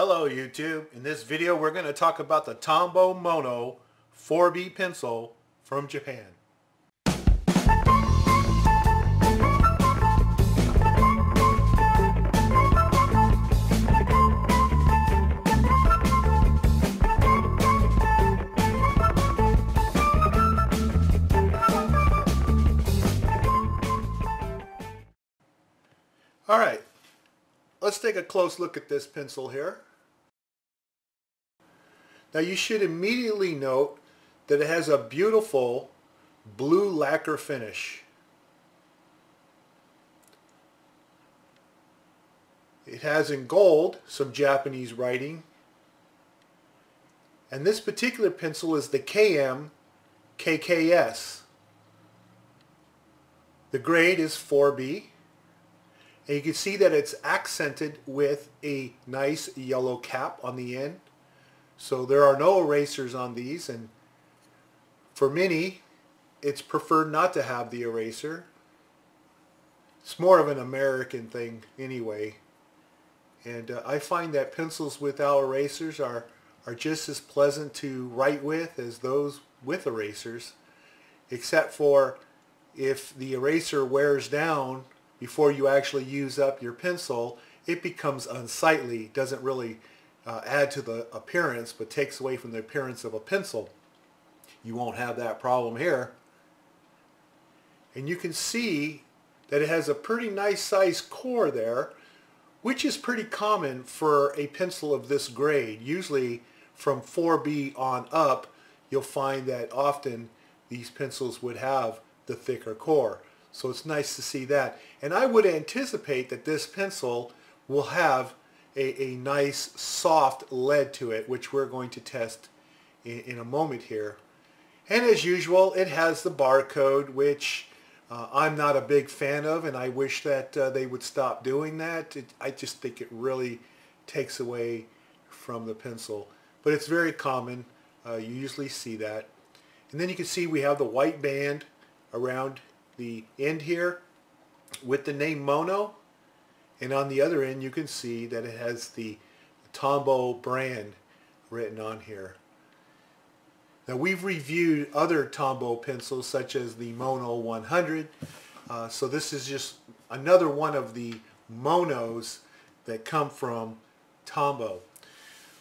Hello YouTube. In this video we're going to talk about the Tombow Mono 4B pencil from Japan. Alright, let's take a close look at this pencil here. Now you should immediately note that it has a beautiful blue lacquer finish. It has in gold some Japanese writing. And this particular pencil is the KM KKS. The grade is 4B. And you can see that it's accented with a nice yellow cap on the end. So there are no erasers on these, and for many it's preferred not to have the eraser. It's more of an American thing anyway. And I find that pencils without erasers are just as pleasant to write with as those with erasers, except for if the eraser wears down before you actually use up your pencil, it becomes unsightly. Doesn't really add to the appearance, but takes away from the appearance of a pencil. You won't have that problem here. And you can see that it has a pretty nice size core there, which is pretty common for a pencil of this grade. Usually from 4B on up, you'll find that often these pencils would have the thicker core. So it's nice to see that. And I would anticipate that this pencil will have a nice soft lead to it, which we're going to test in a moment here. And as usual, it has the barcode, which I'm not a big fan of, and I wish that they would stop doing that. I just think it really takes away from the pencil. But it's very common. You usually see that. And then you can see we have the white band around the end here with the name Mono, and on the other end you can see that it has the Tombow brand written on here. Now we've reviewed other Tombow pencils such as the Mono 100, so this is just another one of the Monos that come from Tombow.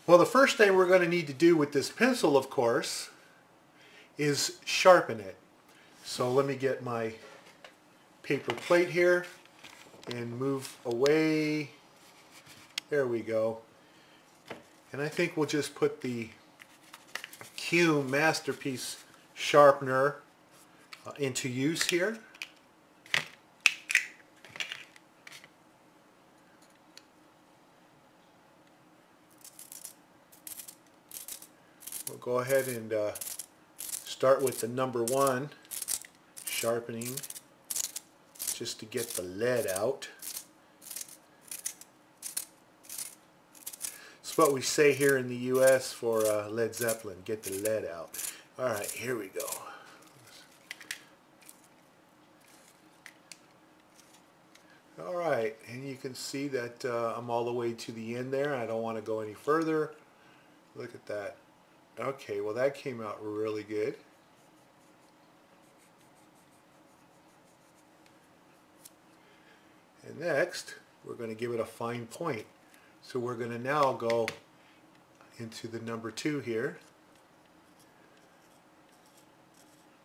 Well, the first thing we're going to need to do with this pencil, of course, is sharpen it. So let me get my paper plate here and move away. There we go. And I think we'll just put the Cume Masterpiece sharpener into use here. We'll go ahead and start with the number 1 sharpening, just to get the lead out. It's what we say here in the US for Led Zeppelin, get the lead out. Alright, here we go. Alright, and you can see that I'm all the way to the end there. I don't want to go any further. Look at that. Okay, well that came out really good. And next, we're going to give it a fine point. So we're going to now go into the number 2 here.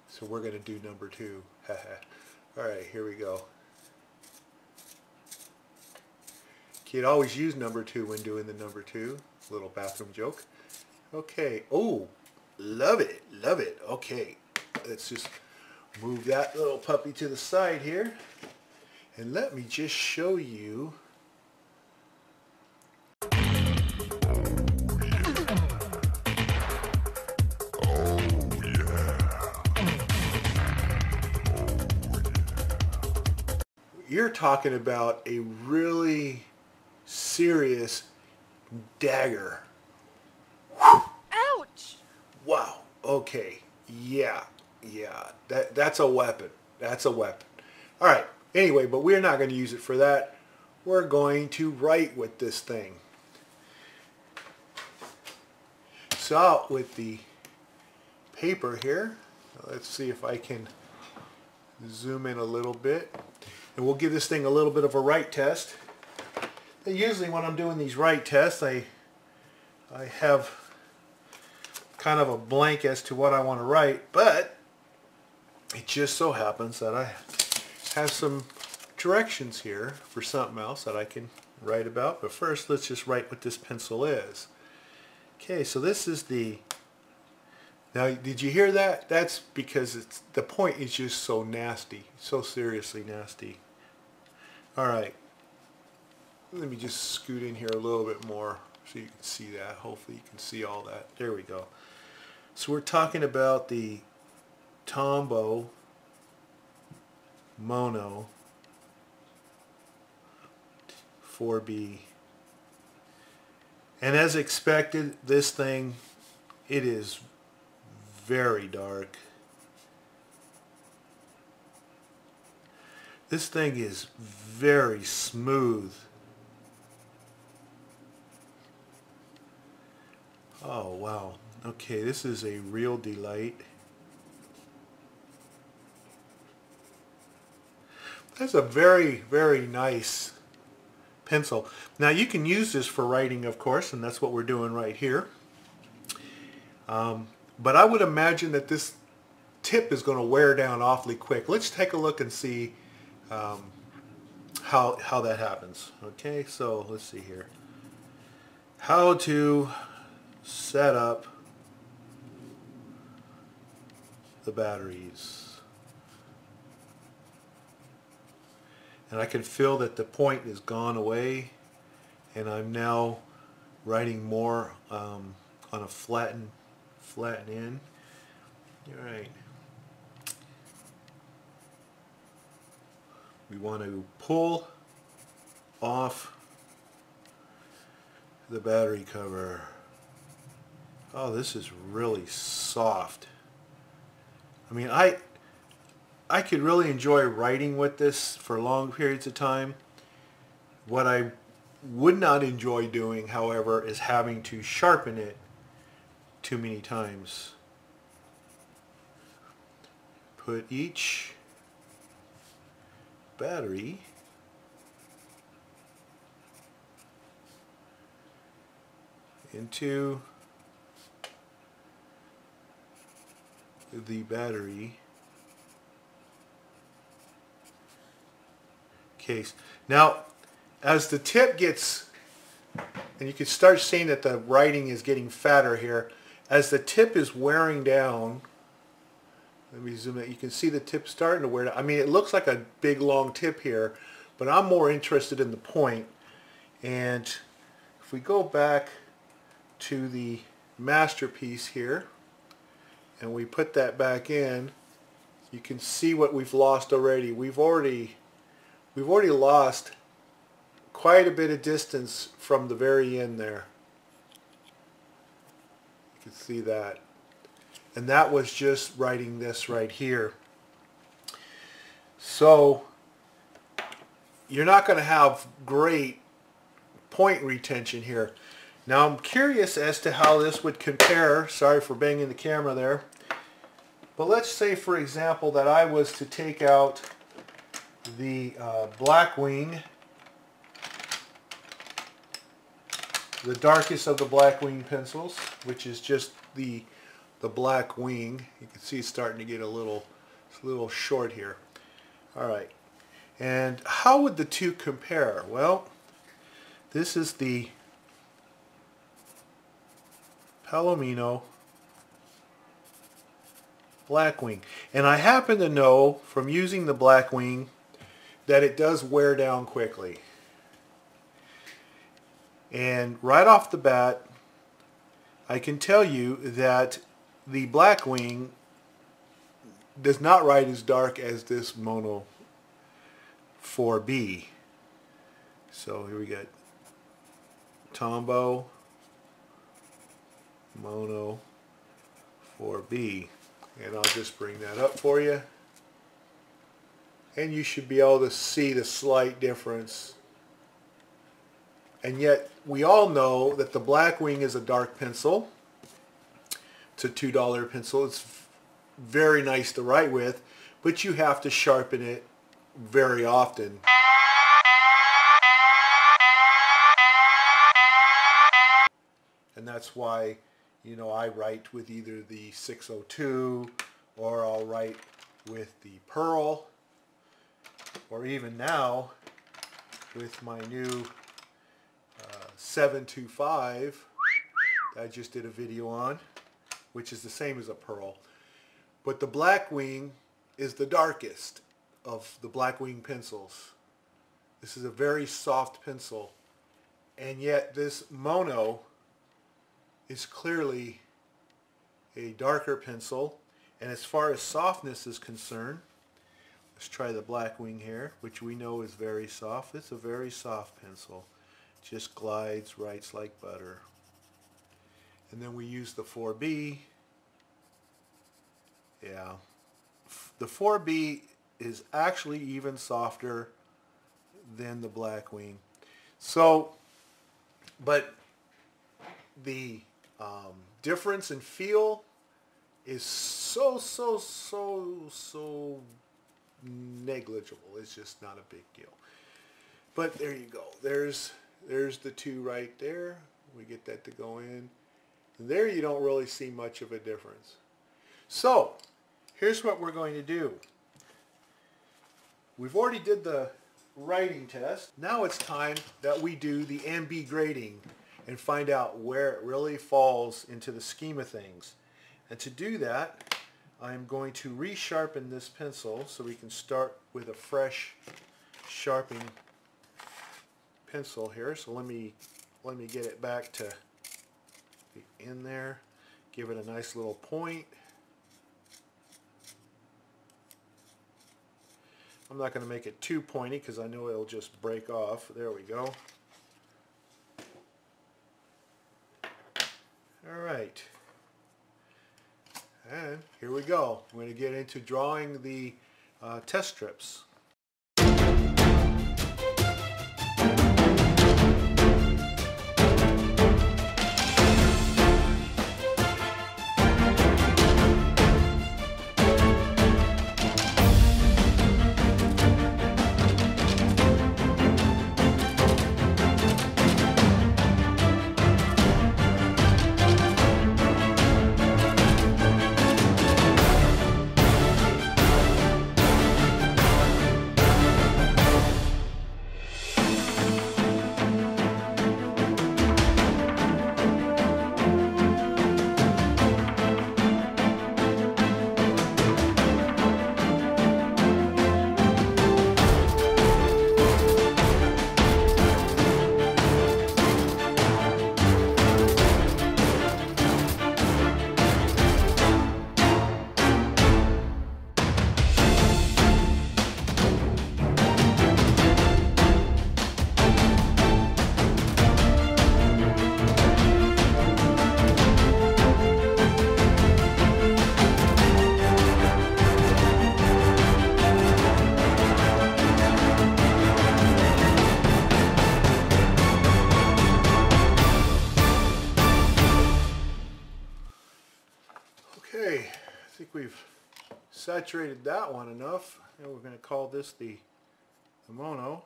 So we're going to do number 2. Alright, here we go. You'd always use number 2 when doing the number 2. Little bathroom joke. Okay. Oh, love it. Love it. Okay. Let's just move that little puppy to the side here. And let me just show you. You're talking about a really serious dagger. Ouch! Wow. Okay. Yeah. That's a weapon. That's a weapon. All right. Anyway, but we're not going to use it for that. We're going to write with this thing. this out with the paper here. Let's see if I can zoom in a little bit. And we'll give this thing a little bit of a write test. And usually when I'm doing these write tests, I have kind of a blank as to what I want to write, but it just so happens that I have some directions here for something else that I can write about. But first, let's just write what this pencil is. Okay, so this is the... Now, did you hear that? That's because the point is just so nasty, so seriously nasty. All right, let me just scoot in here a little bit more so you can see that. Hopefully you can see all that. There we go. So we're talking about the Tombow Mono 4B. And as expected, this thing, it is very dark. This thing is very smooth. Oh wow. Okay, this is a real delight. That's a very, very nice pencil. Now you can use this for writing, of course, and that's what we're doing right here. But I would imagine that this tip is going to wear down awfully quick. Let's take a look and see how that happens. Okay, so let's see here. How to set up the batteries. And I can feel that the point is gone away, and I'm now writing more on a flatten in. All right. We want to pull off the battery cover. Oh, this is really soft. I mean, I could really enjoy writing with this for long periods of time. What I would not enjoy doing, however, is having to sharpen it too many times. Put each battery into the battery case. Now, as the tip gets, and you can start seeing that the writing is getting fatter here, as the tip is wearing down, let me zoom in, you can see the tip starting to wear down. I mean, it looks like a big long tip here, but I'm more interested in the point. And if we go back to the masterpiece here, and we put that back in, you can see what we've lost already. We've already lost quite a bit of distance from the very end there. You can see that. And that was just writing this right here. So you're not going to have great point retention here. Now I'm curious as to how this would compare. Sorry for banging the camera there. But let's say, for example, that I was to take out the Blackwing, the darkest of the Blackwing pencils, which is just the Blackwing. You can see it's starting to get a little short here. All right, and how would the two compare? Well, this is the Palomino Blackwing, and I happen to know from using the Blackwing that it does wear down quickly. And right off the bat, I can tell you that the Blackwing does not write as dark as this Mono 4B. So here we got Tombow Mono 4B. And I'll just bring that up for you. And you should be able to see the slight difference. And yet, we all know that the Blackwing is a dark pencil. It's a $2 pencil. It's very nice to write with, but you have to sharpen it very often. And that's why, you know, I write with either the 602 or I'll write with the Pearl, or even now with my new 725 that I just did a video on, which is the same as a Pearl. But the Blackwing is the darkest of the Blackwing pencils. This is a very soft pencil, and yet this Mono is clearly a darker pencil. And as far as softness is concerned, let's try the Blackwing here, which we know is very soft. It's a very soft pencil. Just glides, writes like butter. And then we use the 4B. Yeah, the 4B is actually even softer than the Blackwing. So, but the difference in feel is so negligible. It's just not a big deal. But there you go. There's the two right there. We get that to go in. And there you don't really see much of a difference. So here's what we're going to do. We've already did the writing test. Now it's time that we do the MB grading and find out where it really falls into the scheme of things. And to do that, I'm going to resharpen this pencil so we can start with a fresh sharpening pencil here. So let me get it back to the end there. Give it a nice little point. I'm not going to make it too pointy because I know it'll just break off. There we go. All right. And here we go. I'm going to get into drawing the test strips. Okay, I think we've saturated that one enough. And we're going to call this the Mono.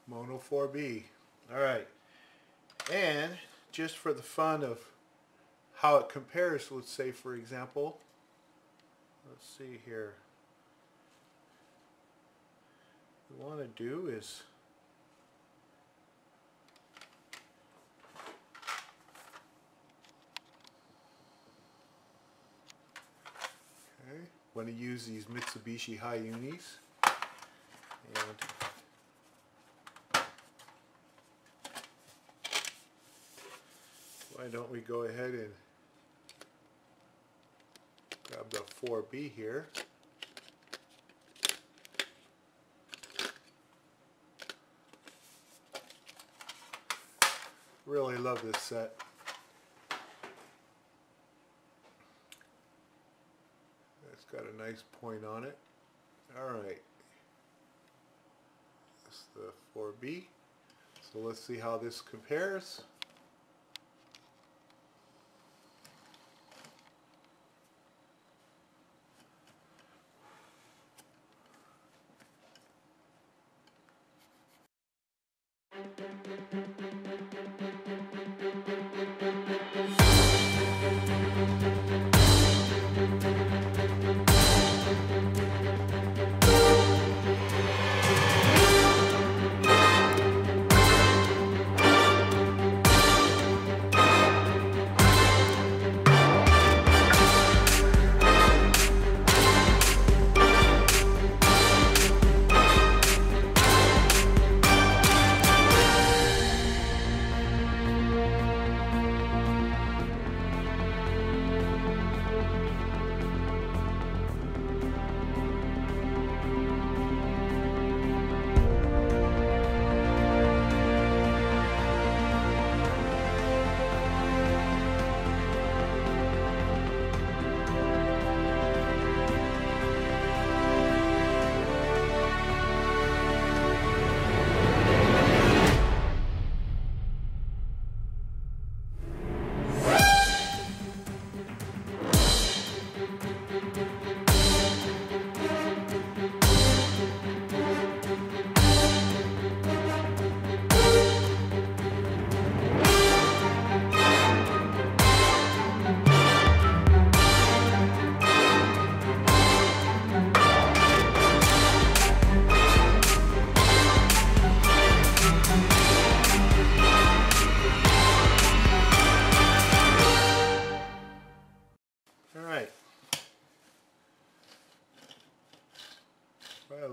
Mono 4B. Alright, and just for the fun of how it compares, let's say for example, let's see here, what we want to do is want to use these Mitsubishi High Unis, and why don't we go ahead and grab the 4B here. Really love this set. Got a nice point on it. Alright, that's the 4B. So let's see how this compares.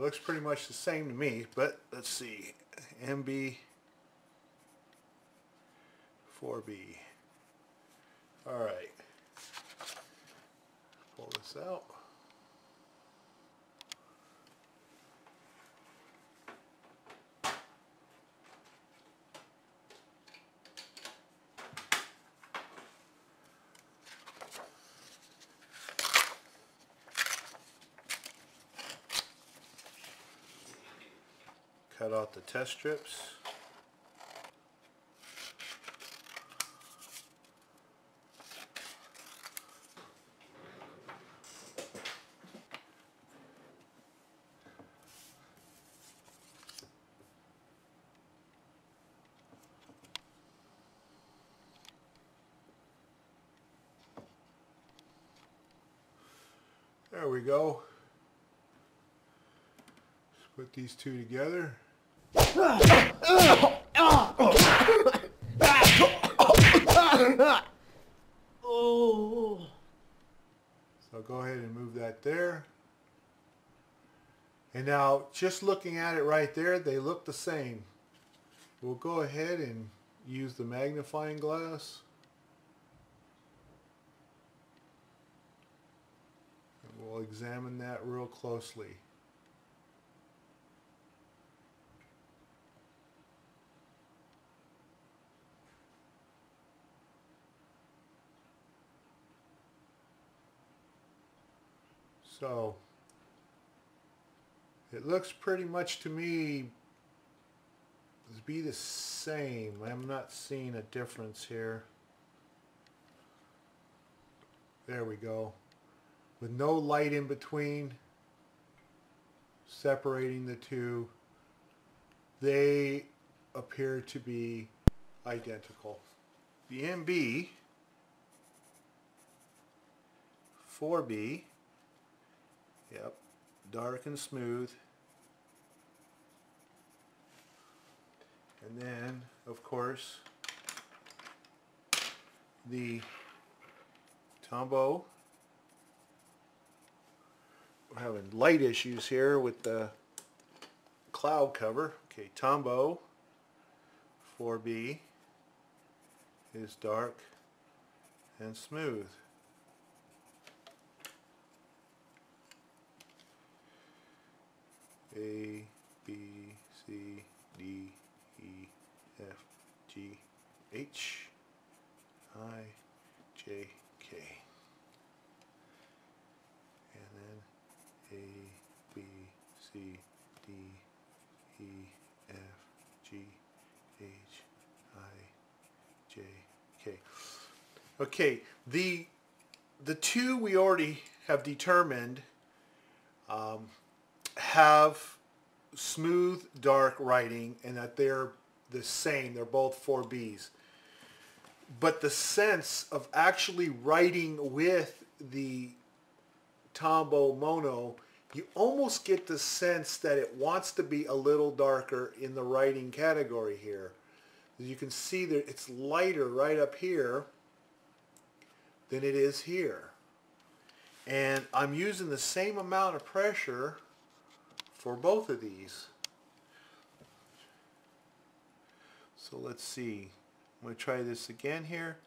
looks pretty much the same to me, but let's see. MB 4B. Alright. Pull this out. Cut out the test strips. There we go. Let's put these two together. So go ahead and move that there. And now, just looking at it right there, they look the same. We'll go ahead and use the magnifying glass. And we'll examine that real closely. So, it looks pretty much to me to be the same. I'm not seeing a difference here. There we go. With no light in between, separating the two, they appear to be identical. The MB 4B, yep, dark and smooth. And then, of course, the Tombow. We're having light issues here with the cloud cover. Okay, Tombow 4B is dark and smooth. A, B, C, D, E, F, G, H, I, J, K. And then A, B, C, D, E, F, G, H, I, J, K. Okay, the two we already have determined have smooth dark writing, and that they're the same. They're both 4Bs. But the sense of actually writing with the Tombow Mono, you almost get the sense that it wants to be a little darker in the writing category here. As you can see that it's lighter right up here than it is here. And I'm using the same amount of pressure for both of these. So let's see. I'm going to try this again here.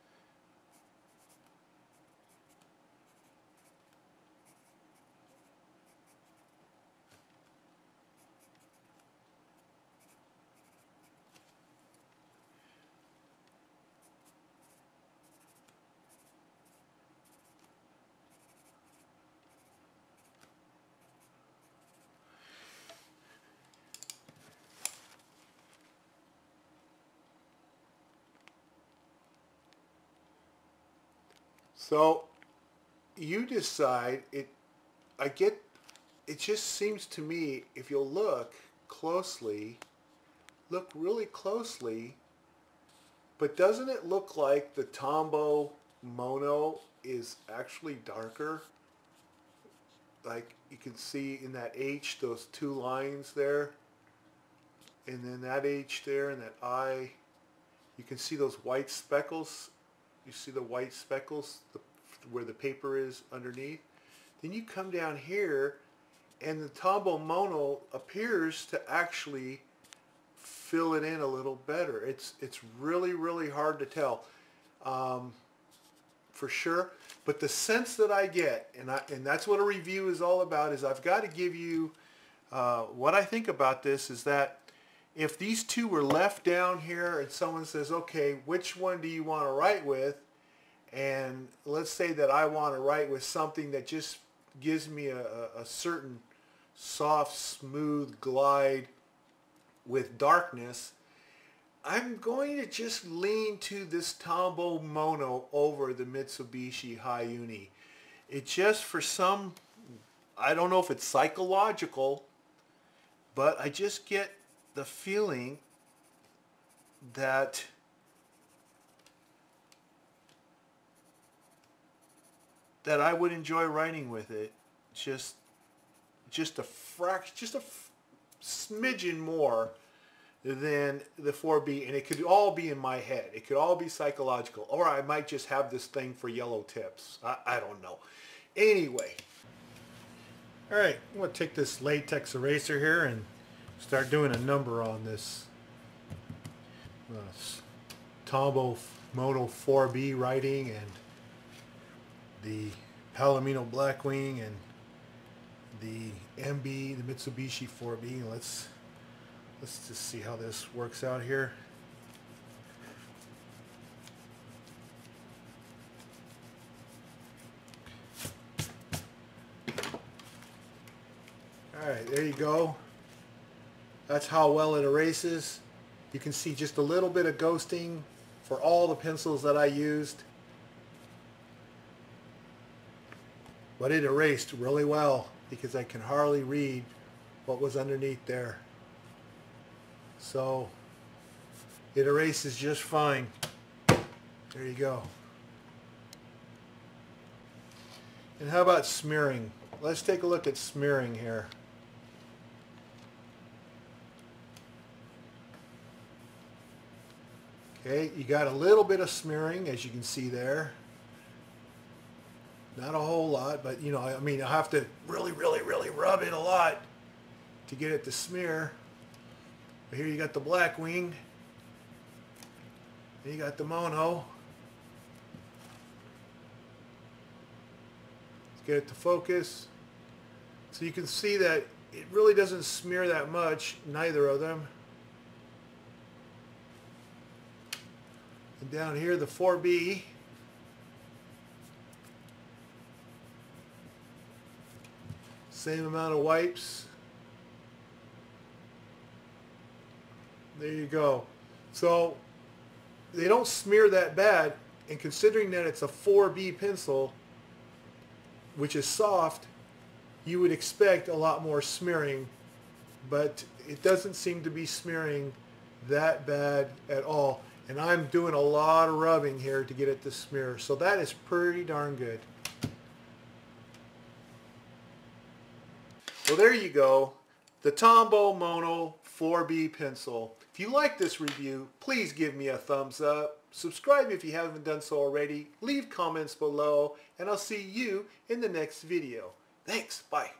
So you decide. It just seems to me, if you'll look closely, look really closely, but doesn't it look like the Tombow Mono is actually darker? Like you can see in that H, those two lines there, and then that H there and that I, you can see those white speckles. You see the white speckles where the paper is underneath. Then you come down here and the Tombow Mono appears to actually fill it in a little better. It's really, really hard to tell for sure. But the sense that I get, and that's what a review is all about, is I've got to give you what I think about this is that if these two were left down here and someone says, okay, which one do you want to write with? And let's say that I want to write with something that just gives me a certain soft, smooth glide with darkness, I'm going to just lean to this Tombow Mono over the Mitsubishi Hi-Uni. It just, for some, I don't know if it's psychological, but I just get the feeling that I would enjoy writing with it. Just a smidgen more than the 4B, and it could all be in my head. It could all be psychological, or I might just have this thing for yellow tips. I don't know. Anyway, all right, I'm going to take this latex eraser here and start doing a number on this Tombow Mono 4B writing and the Palomino Blackwing and the MB, the Mitsubishi 4B. Let's just see how this works out here. Alright, there you go. That's how well it erases. You can see just a little bit of ghosting for all the pencils that I used. But it erased really well because I can hardly read what was underneath there. So it erases just fine. There you go. And how about smearing? Let's take a look at smearing here. Okay, you got a little bit of smearing, as you can see there. Not a whole lot, but you know, I mean, I have to really rub it a lot to get it to smear. But here you got the Blackwing. And you got the Mono. Let's get it to focus. So you can see that it really doesn't smear that much, neither of them. And down here, the 4B. Same amount of wipes. There you go. So they don't smear that bad, and considering that it's a 4B pencil, which is soft, you would expect a lot more smearing, but it doesn't seem to be smearing that bad at all. And I'm doing a lot of rubbing here to get it to smear, so that is pretty darn good. Well, there you go, the Tombow Mono 4B pencil. If you like this review, please give me a thumbs up. Subscribe if you haven't done so already. Leave comments below, and I'll see you in the next video. Thanks. Bye.